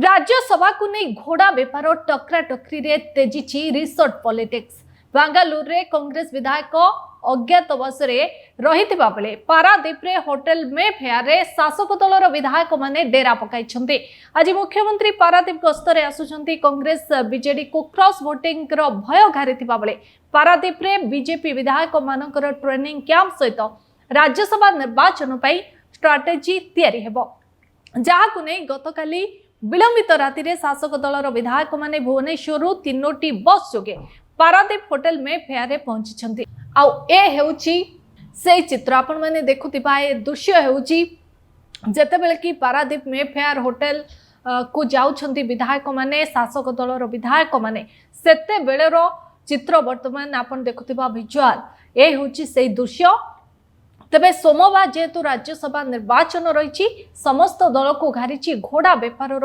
राज्यसभा को नहीं घोड़ा बेपार टकराटकरी रे तेजी रिसोर्ट पॉलिटिक्स। बांगालुरु रे कांग्रेस विधायक अज्ञातवास रही बेले पारादीप रे होटेल में फेयर रे शासक दलर विधायक माने डेरा पकाई। आज मुख्यमंत्री पारादीप गस्तरे आसुचंती। कांग्रेस बीजेडी को क्रॉस वोटिंग भय घारी बेले पारादीप रे बीजेपी विधायक मानकर ट्रेनिंग कैंप सहित राज्यसभा निर्वाचन स्ट्राटेजी तैयारी हेबो, जहाकु नै गतकाली विलंबित राति रे शासक दलर विधायक माने भुवनेश्वर 3टी बस जोगे पारादीप होटेल में फेयर पहुंची। आउ ए हेउची से चित्र आपण माने देखुतिबा ए दृश्य हेउची जेतेबेले कि पारादीप में फेयर होटेल को जाउछंती विधायक माने शासक दलर विधायक माने सेते बेलेर चित्र वर्तमान आपण देखुतिबा विजुअल ए हेउची से दृश्य। तेबे सोमवार जेहेतु राज्यसभा निर्वाचन रही समस्त दल को घारी घोड़ा बेपार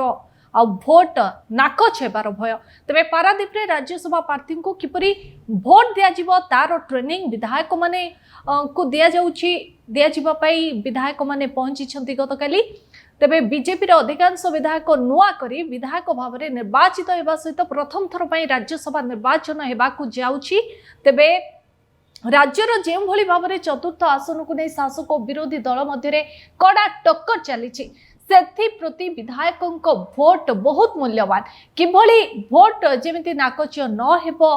भोट नाकच हेबार भय। तेबे पारादीप रे राज्यसभा प्रार्थी को किपरि भोट दिया तार ट्रेनिंग विधायक माने को दिया विधायक माने पहुंची गतकाली। तेबे बीजेपी अधिकांश विधायक नुआ करी विधायक भाव में निर्वाचित होगा सहित प्रथम थर पर राज्यसभा निर्वाचन हेबाकु जाउछि। तेबे राज्यर जो भली भाव में चतुर्थ आसन को नहीं शासक विरोधी दल मध्य कड़ा टक्कर चली प्रति विधायकों भोट बहुत मूल्यवान। किभली भोट जेमिति नाकच न हेबो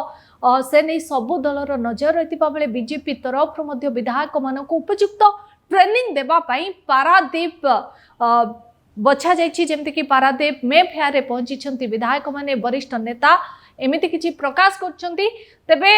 से नहीं सबु दलर नजर रही बेले बीजेपी तरफ विधायक मानक उपयुक्त ट्रेनिंग देबा पई पारादीप बछा जाइछि। जेमिति कि पारादीप में फेयर पहुंची विधायक माने वरिष्ठ नेता एमिति किछि प्रकाश करछंती। तेबे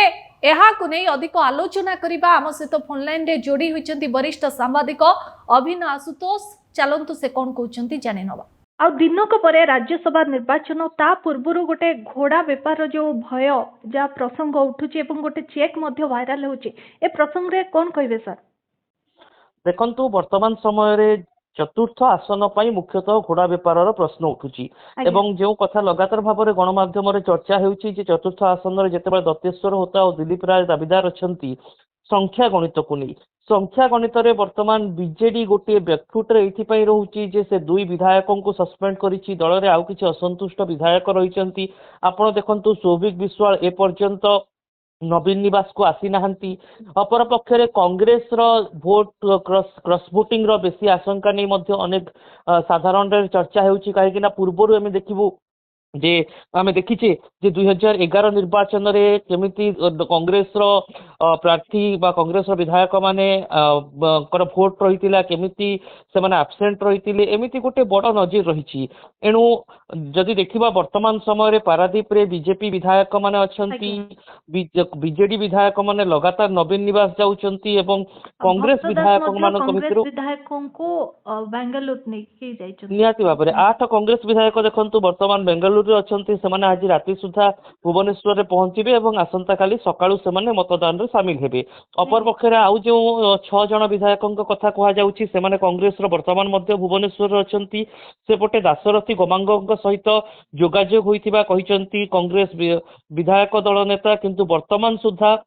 एहा को नहीं अधिक आलोचना करिबा आम सहित फोन लाइन रे जोड़ी होइछंती वरिष्ठ सांबादिक अभिनव आशुतोष। चलंतु से कोन कहउछंती जानि नबा। आ दिनक परे राज्यसभा निर्वाचन ता पूर्वरु गोटे घोड़ा बेपार जो भय जा प्रसंग उठुछि एवं गोटे चेक मध्य वायरल होछि, ए प्रसंग रे कोन कहबे सर? देखंतु वर्तमान समय रे चतुर्थ आसन पर मुख्यतः घोड़ा बेपार प्रश्न उठुची एवं जो कथा लगातार भाव में गणमाध्यम चर्चा होउची जे चतुर्थ आसन रे जेतेबेले दत्तेश्वर होता और दिलीप राय दाबीदार अछंती संख्या गणित को नहीं। संख्या गणित रे वर्तमान बीजेडी गोटे बैकफुट रे एथि रोची जे से दुई विधायकों को सस्पेंड करिछि। दल रे आउ किछि असंतुष्ट विधायक रहिचंती। आपण देखंतु सौभिक विश्वाल ए पर्यंत नवीन निवास को आसी नाहंती। अपर पक्षरे कांग्रेस रो भोट क्रॉस वोटिंग रो बेसी आशंका नहीं मध्य अनेक साधारण रे चर्चा हेउची। काहे कि ना पूर्वरु एमे देखिबु जे आमे देखिछे जे 2011 निर्वाचन रे केमिति कांग्रेस रो प्रार्थी बा कांग्रेस रो विधायक माने कर भोट रहितिला केमिति से माने एब्सेंट रहितिले एमिति गोटे बड़ नजीर रहिछि। एणु जदि देखिबा वर्तमान समय रे पारादीप रे बीजेपी विधायक माने अछंती, बीजेडी विधायक माने लगातार नवीन निवास जाउचंती एवं कांग्रेस विधायक मानक भितरु विधायकों को बेंगलुरु नै के जाइचंती। निहाती भाबरे 8 कांग्रेस विधायक देखंतु वर्तमान बेंगलुरु अच्छा से आज राति सुधा भुवनेश्वर में पहुंचे और आसंता काली सकाळु से मतदान में सामिल हेबे। अपर पक्षरे आउ जो 6 जन विधायकों कथा कह जाउछि से माने कांग्रेस वर्तमान मध्य भुवनेश्वर अछंती। सेपटे दासरथी गमांग सहित जोगाजोग होइथिबा कहिसंती कांग्रेस विधायक दल नेता, किंतु वर्तमान सुधा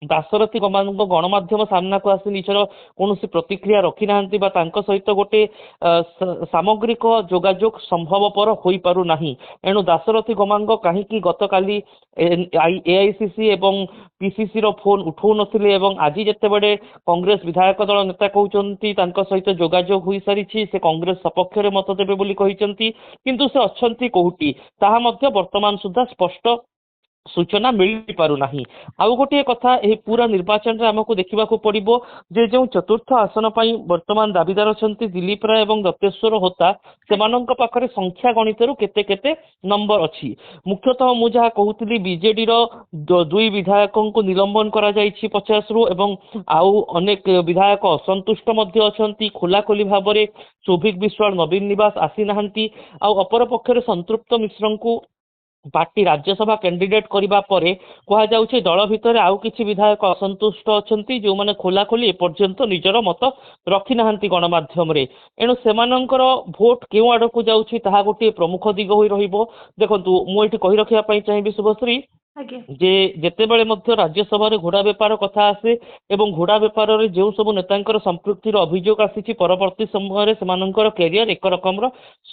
दासरथी गमांग गणमाध्यम सामना को आसी निजर कौन प्रतिक्रिया रखी नाहंती बा तांको सहित गोटे सामग्रिक जोगाजोग संभवपर होई पारु नाही। एणु दासरथी गमांग कहीं गतकाली एआईसीसी एवं पीसीसी रो फोन उठाउ नथिले एवं आज जेतेबेले कांग्रेस विधायक दल नेता कहउचंती तांको सहित जोगाजोग होई सारिछि, से कांग्रेस सपक्ष रे मत देबे बोली कहिसंती, किंतु से अछंती कोहुटी ताहा मध्य वर्तमान सुधा स्पष्ट सूचना मिल पारु नाही। आउ गोटे कथा ए पूरा निर्वाचन रे हमको देखिबा को पड़िबो जे जो चतुर्थ आसन पई वर्तमान दाबीदार अछंती दिलीप राय एवं दत्तेश्वर होता सेमानंक पाखरे संख्या गणित रु केते केते नंबर अछि। मुख्यतः मु जहा कहउतली बीजेडी रो दुई विधायकों को निलंबन करा जाइछि 50 रु एवं आउ अनेक विधायक असंतुष्ट मध्य अछंती। खोलाखोली भाव में सौभिक विश्वाल नवीन निवास आसी नाहंती। आउ अपर पक्षरे संतृप्त मिश्र को पार्टी राज्यसभा कैंडिडेट करबा परे कहा जाउछे दल भितर आउ किछि विधायक असंतुष्ट अछंती जो माने खोलाखोली एपर्यंत निजर मत रखी नाहंती गणमाध्यम रे। एणु सेमानंकर भोट केउ आड़ को जाउछि ताहा गोटे प्रमुख दिग होई रहिबो। देखंतु मु एठी कहि रखिया पई चाहिबी शुभश्री ଆଜ୍ଞା ଯେ ଯେତେବେଳେ ମଧ୍ୟ ରାଜ୍ୟସଭାରେ ଘୋଡ଼ା ବେପାର କଥା ଆସେ ଏବଂ ଘୋଡ଼ା ବେପାରରେ ଯେଉଁ ସବୁ ନେତାଙ୍କର ସମ୍ପୃକ୍ତିର ଅଭିଯୋଗ ଆସିଛି ପରବର୍ତ୍ତୀ ସମୟରେ ସେମାନଙ୍କର କ୍ୟାରିୟର ଏକ ରକମର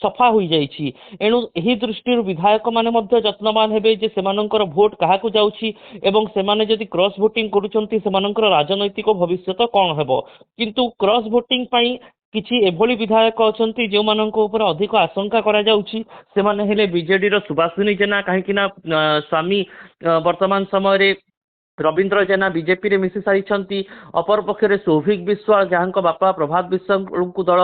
ସଫା ହୋଇଯାଇଛି। ଏଣୁ ଏହି ଦୃଷ୍ଟିରୁ ବିଧାୟକମାନେ ମଧ୍ୟ ଯତ୍ନବାନ ହେବେ ଯେ ସେମାନଙ୍କର ଭୋଟ କାହାକୁ ଯାଉଛି ଏବଂ ସେମାନେ ଯଦି କ୍ରସ୍ ଭୋଟିଂ କରୁଛନ୍ତି ସେମାନଙ୍କର ରାଜନୈତିକ ଭବିଷ୍ୟତ କ'ଣ ହେବ। କିନ୍ତୁ କ୍ରସ୍ ଭୋଟିଂ ପାଇଁ କିଛି ଏଭଳି ବିଧାୟକ ଅଛନ୍ତି ଯେଉଁମାନଙ୍କ ଉପରେ ଅଧିକ ଆଶଙ୍କା କରାଯାଉଛି। ସେମାନେ ହେଲେ ବିଜେଡିର ସୁବାସିନୀ ଜେନା, କାହିଁକି ନା ସ୍ୱାମୀ ବର୍ତ୍ତମାନ ସମୟରେ ରବୀନ୍ଦ୍ର ଜେନା ବିଜେପିରେ ମିଶି ସାରିଛନ୍ତି। ଅପରପକ୍ଷରେ ସୌଭିକ ବିଶ୍ୱାଳ ଯାହାଙ୍କ ବାପା ପ୍ରଭାତ ବିଶ୍ୱାଳଙ୍କୁ ଦଳ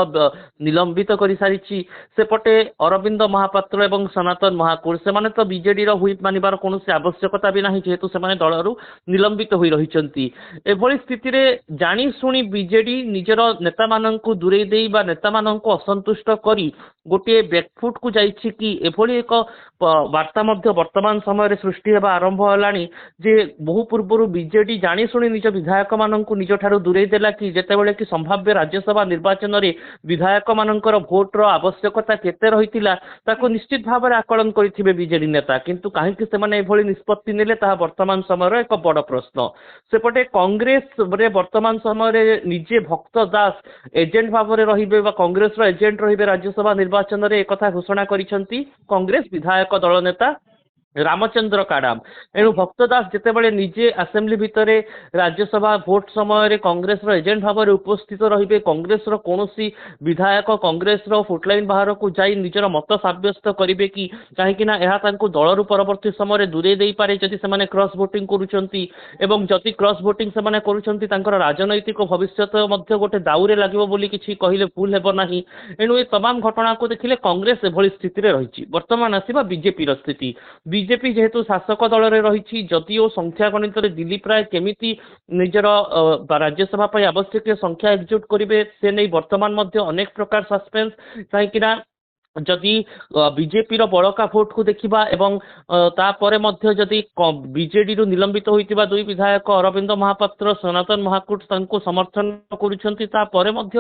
ନିଲମ୍ବିତ କରିସାରିଛି। ସେପଟେ ଅରବିନ୍ଦ ମହାପାତ୍ର ଏବଂ ସନାତନ ମହାକୁଡ଼ ସେମାନେ ତ ବିଜେଡିର ହୁଇପ୍ ମାନିବାର କୌଣସି ଆବଶ୍ୟକତା ବି ନାହିଁ ଯେହେତୁ ସେମାନେ ଦଳରୁ ନିଲମ୍ବିତ ହୋଇ ରହିଛନ୍ତି। ଏଭଳି ସ୍ଥିତିରେ ଜାଣିଶୁଣି ବିଜେଡି ନିଜର ନେତାମାନଙ୍କୁ ଦୂରେଇ ଦେଇ ବା ନେତାମାନଙ୍କୁ ଅସନ୍ତୁଷ୍ଟ କରି ଗୋଟିଏ ବ୍ୟାକଫୁଟକୁ ଯାଇଛି କି ଏଭଳି ଏକ ବାର୍ତ୍ତା ମଧ୍ୟ ବର୍ତ୍ତମାନ ସମୟରେ ସୃଷ୍ଟି ହେବା ଆରମ୍ଭ ହେଲାଣି ଯେ ବହୁ ପୂର୍ବରୁ ବିଜେଡି ଜାଣିଶୁଣି ନିଜ ବିଧାୟକମାନଙ୍କୁ ନିଜଠାରୁ ଦୂରେଇ ଦେଲା କି ଯେତେବେଳେ କି ସମ୍ଭାବ୍ୟ ରାଜ୍ୟସଭା ନିର୍ବାଚନରେ ବିଧାୟକମାନଙ୍କର ଭୋଟର ଆବଶ୍ୟକତା କେତେ ରହିଥିଲା ତାକୁ ନିଶ୍ଚିତ ଭାବରେ ଆକଳନ କରିଥିବେ ବିଜେଡି ନେତା। କିନ୍ତୁ କାହିଁକି ସେମାନେ ଏଭଳି ନିଷ୍ପତ୍ତି ନେଲେ ତାହା ବର୍ତ୍ତମାନ ସମୟର ଏକ ବଡ଼ ପ୍ରଶ୍ନ। ସେପଟେ କଂଗ୍ରେସରେ ବର୍ତ୍ତମାନ ସମୟରେ ନିଜେ ଭକ୍ତ ଦାସ ଏଜେଣ୍ଟ ଭାବରେ ରହିବେ ବା କଂଗ୍ରେସର ଏଜେଣ୍ଟ ରହିବେ ରାଜ୍ୟସଭା ନିର୍ବାଚନରେ ଏକଥା ଘୋଷଣା କରିଛନ୍ତି କଂଗ୍ରେସ ବିଧାୟକ ଦଳ ନେତା ରାମଚନ୍ଦ୍ର କାଡାମ। ଏଣୁ ଭକ୍ତ ଦାସ ଯେତେବେଳେ ନିଜେ ଆସେମ୍ବଲି ଭିତରେ ରାଜ୍ୟସଭା ଭୋଟ ସମୟରେ କଂଗ୍ରେସର ଏଜେଣ୍ଟ ଭାବରେ ଉପସ୍ଥିତ ରହିବେ, କଂଗ୍ରେସର କୌଣସି ବିଧାୟକ କଂଗ୍ରେସର ଫୁଟଲାଇନ୍ ବାହାରକୁ ଯାଇ ନିଜର ମତ ସାବ୍ୟସ୍ତ କରିବେ କି କାହିଁକି ନା ଏହା ତାଙ୍କୁ ଦଳରୁ ପରବର୍ତ୍ତୀ ସମୟରେ ଦୂରେଇ ଦେଇପାରେ ଯଦି ସେମାନେ କ୍ରସ୍ ଭୋଟିଂ କରୁଛନ୍ତି ଏବଂ ଯଦି କ୍ରସ୍ ଭୋଟିଂ ସେମାନେ କରୁଛନ୍ତି ତାଙ୍କର ରାଜନୈତିକ ଭବିଷ୍ୟତ ମଧ୍ୟ ଗୋଟେ ଦାଉରେ ଲାଗିବ ବୋଲି କିଛି କହିଲେ ଭୁଲ ହେବ ନାହିଁ। ଏଣୁ ଏ ତମାମ ଘଟଣାକୁ ଦେଖିଲେ କଂଗ୍ରେସ ଏଭଳି ସ୍ଥିତିରେ ରହିଛି। ବର୍ତ୍ତମାନ ଆସିବା ବିଜେପିର ସ୍ଥିତି। ବିଜେପି ଯେହେତୁ ଶାସକ ଦଳରେ ରହିଛି ଯଦିଓ ସଂଖ୍ୟା ଗଣିତରେ ଦିଲ୍ଲୀପ ରାୟ କେମିତି ନିଜର ରାଜ୍ୟସଭା ପାଇଁ ଆବଶ୍ୟକୀୟ ସଂଖ୍ୟା ଏକଜୁଟ କରିବେ ସେ ନେଇ ବର୍ତ୍ତମାନ ମଧ୍ୟ ଅନେକ ପ୍ରକାର ସସ୍ପେନ୍ସ। କାହିଁକି ନା ଯଦି ବିଜେପିର ବଳକା ଭୋଟକୁ ଦେଖିବା ଏବଂ ତାପରେ ମଧ୍ୟ ଯଦି ବିଜେଡିରୁ ନିଲମ୍ବିତ ହୋଇଥିବା ଦୁଇ ବିଧାୟକ ଅରବିନ୍ଦ ମହାପାତ୍ର ସନାତନ ମହାକୁଡ଼ ତାଙ୍କୁ ସମର୍ଥନ କରୁଛନ୍ତି ତାପରେ ମଧ୍ୟ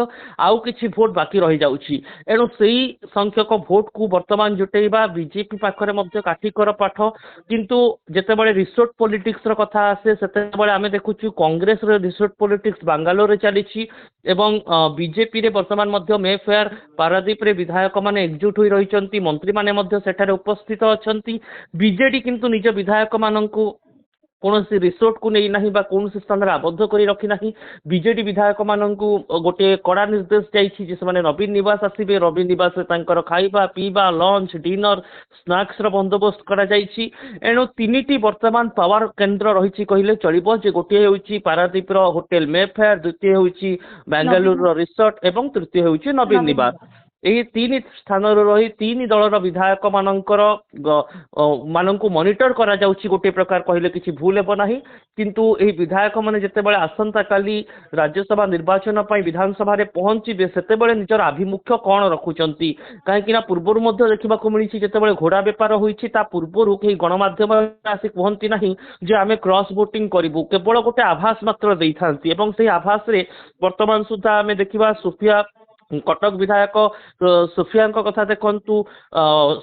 ଆଉ କିଛି ଭୋଟ ବାକି ରହିଯାଉଛି। ଏଣୁ ସେହି ସଂଖ୍ୟକ ଭୋଟକୁ ବର୍ତ୍ତମାନ ଜୁଟେଇବା ବିଜେପି ପାଖରେ ମଧ୍ୟ କାଠିକର ପାଠ। କିନ୍ତୁ ଯେତେବେଳେ ରିସୋର୍ଟ ପଲିଟିକ୍ସର କଥା ଆସେ ସେତେବେଳେ ଆମେ ଦେଖୁଛୁ କଂଗ୍ରେସର ରିସୋର୍ଟ ପଲିଟିକ୍ସ ବାଙ୍ଗାଲୋରରେ ଚାଲିଛି ଏବଂ ବିଜେପିରେ ବର୍ତ୍ତମାନ ମଧ୍ୟ ମେଫେୟାର ପାରାଦୀପରେ ବିଧାୟକମାନେ ଏକଜୁଟ ହୋଇ ରହିଛନ୍ତି, ମନ୍ତ୍ରୀମାନେ ମଧ୍ୟ ସେଠାରେ ଉପସ୍ଥିତ ଅଛନ୍ତି। ବିଜେଡି କିନ୍ତୁ ନିଜ ବିଧାୟକମାନଙ୍କୁ କୌଣସି ରିସୋର୍ଟକୁ ନେଇ ନାହିଁ ବା କୌଣସି ସ୍ଥାନରେ ଆବଦ୍ଧ କରି ରଖିନାହିଁ। ବିଜେଡି ବିଧାୟକମାନଙ୍କୁ ଗୋଟିଏ କଡ଼ା ନିର୍ଦ୍ଦେଶ ଯାଇଛି ଯେ ସେମାନେ ନବୀନ ନିବାସ ଆସିବେ, ନବୀନ ନିବାସରେ ତାଙ୍କର ଖାଇବା ପିଇବା ଲଞ୍ଚ ଡିନର ସ୍ନାକ୍ସର ବନ୍ଦୋବସ୍ତ କରାଯାଇଛି। ଏଣୁ ତିନିଟି ବର୍ତ୍ତମାନ ପାୱାର କେନ୍ଦ୍ର ରହିଛି କହିଲେ ଚଳିବ ଯେ ଗୋଟିଏ ହେଉଛି ପାରାଦୀପର ହୋଟେଲ ମେଫେୟାର, ଦ୍ୱିତୀୟ ହେଉଛି ବାଙ୍ଗାଲୁରୁର ରିସୋର୍ଟ ଏବଂ ତୃତୀୟ ହେଉଛି ନବୀନ ନିବାସ। ଏହି ତିନି ସ୍ଥାନରେ ରହି ତିନି ଦଳର ବିଧାୟକ ମାନଙ୍କୁ ମନିଟର କରାଯାଉଛି ଗୋଟିଏ ପ୍ରକାର କହିଲେ କିଛି ଭୁଲ ହେବ ନାହିଁ। କିନ୍ତୁ ଏହି ବିଧାୟକମାନେ ଯେତେବେଳେ ଆସନ୍ତାକାଲି ରାଜ୍ୟସଭା ନିର୍ବାଚନ ପାଇଁ ବିଧାନସଭାରେ ପହଞ୍ଚିବେ ସେତେବେଳେ ନିଜର ଆଭିମୁଖ୍ୟ କ'ଣ ରଖୁଛନ୍ତି କାହିଁକି ନା ପୂର୍ବରୁ ମଧ୍ୟ ଦେଖିବାକୁ ମିଳିଛି ଯେତେବେଳେ ଘୋଡ଼ା ବେପାର ହୋଇଛି ତା ପୂର୍ବରୁ କେହି ଗଣମାଧ୍ୟମରେ ଆସି କୁହନ୍ତି ନାହିଁ ଯେ ଆମେ କ୍ରସ୍ ଭୋଟିଂ କରିବୁ, କେବଳ ଗୋଟେ ଆଭାସ ମାତ୍ର ଦେଇଥାନ୍ତି ଏବଂ ସେହି ଆଭାସରେ ବର୍ତ୍ତମାନ ସୁଦ୍ଧା ଆମେ ଦେଖିବା କଟକ ବିଧାୟକ ସୁଫିଆଙ୍କ କଥା ଦେଖନ୍ତୁ,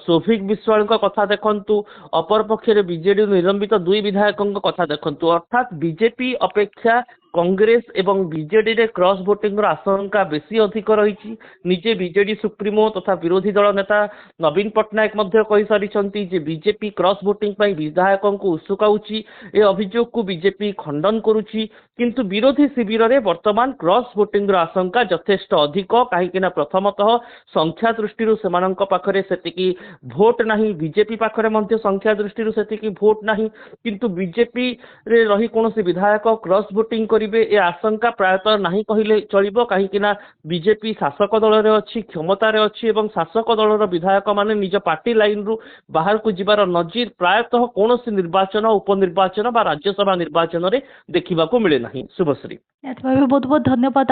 ସୌଭିକ ବିଶ୍ୱାଳଙ୍କ କଥା ଦେଖନ୍ତୁ, ଅପରପକ୍ଷରେ ବିଜେଡିରୁ ନିଲମ୍ବିତ ଦୁଇ ବିଧାୟକଙ୍କ କଥା ଦେଖନ୍ତୁ। ଅର୍ଥାତ୍ ବିଜେପି ଅପେକ୍ଷା କଂଗ୍ରେସ ଏବଂ ବିଜେଡିରେ କ୍ରସ୍ ଭୋଟିଂର ଆଶଙ୍କା ବେଶୀ ଅଧିକ ରହିଛି। ନିଜେ ବିଜେଡି ସୁପ୍ରିମୋ ତଥା ବିରୋଧୀ ଦଳ ନେତା ନବୀନ ପଟ୍ଟନାୟକ ମଧ୍ୟ କହିସାରିଛନ୍ତି ଯେ ବିଜେପି କ୍ରସ୍ ଭୋଟିଂ ପାଇଁ ବିଧାୟକଙ୍କୁ ଉସୁକାଉଛି। ଏ ଅଭିଯୋଗକୁ ବିଜେପି ଖଣ୍ଡନ କରୁଛି କିନ୍ତୁ ବିରୋଧୀ ଶିବିରରେ ବର୍ତ୍ତମାନ କ୍ରସ୍ ଭୋଟିଂର ଆଶଙ୍କା ଯଥେଷ୍ଟ ଅଧିକ କାହିଁକି ନା ପ୍ରଥମତଃ ସଂଖ୍ୟା ଦୃଷ୍ଟିରୁ ସେମାନଙ୍କ ପାଖରେ ସେତିକି ଭୋଟ ନାହିଁ, ବିଜେପି ପାଖରେ ମଧ୍ୟ ସଂଖ୍ୟା ଦୃଷ୍ଟିରୁ ସେତିକି ଭୋଟ ନାହିଁ। କିନ୍ତୁ ବିଜେପିରେ ରହି କୌଣସି ବିଧାୟକ କ୍ରସ୍ ଭୋଟିଂ କରିବେ ଏ ଆଶଙ୍କା ପ୍ରାୟତଃ ନାହିଁ କହିଲେ ଚଳିବ କାହିଁକି ନା ବିଜେପି ଶାସକ ଦଳରେ ଅଛି, କ୍ଷମତାରେ ଅଛି ଏବଂ ଶାସକ ଦଳର ବିଧାୟକମାନେ ନିଜ ପାର୍ଟି ଲାଇନରୁ ବାହାରକୁ ଯିବାର ନଜିର ପ୍ରାୟତଃ କୌଣସି ନିର୍ବାଚନ ଉପନିର୍ବାଚନ ବା ରାଜ୍ୟସଭା ନିର୍ବାଚନରେ ଦେଖିବାକୁ ମିଳେ ନାହିଁ। ଶୁଭଶ୍ରୀ। ବହୁତ ବହୁତ ଧନ୍ୟବାଦ।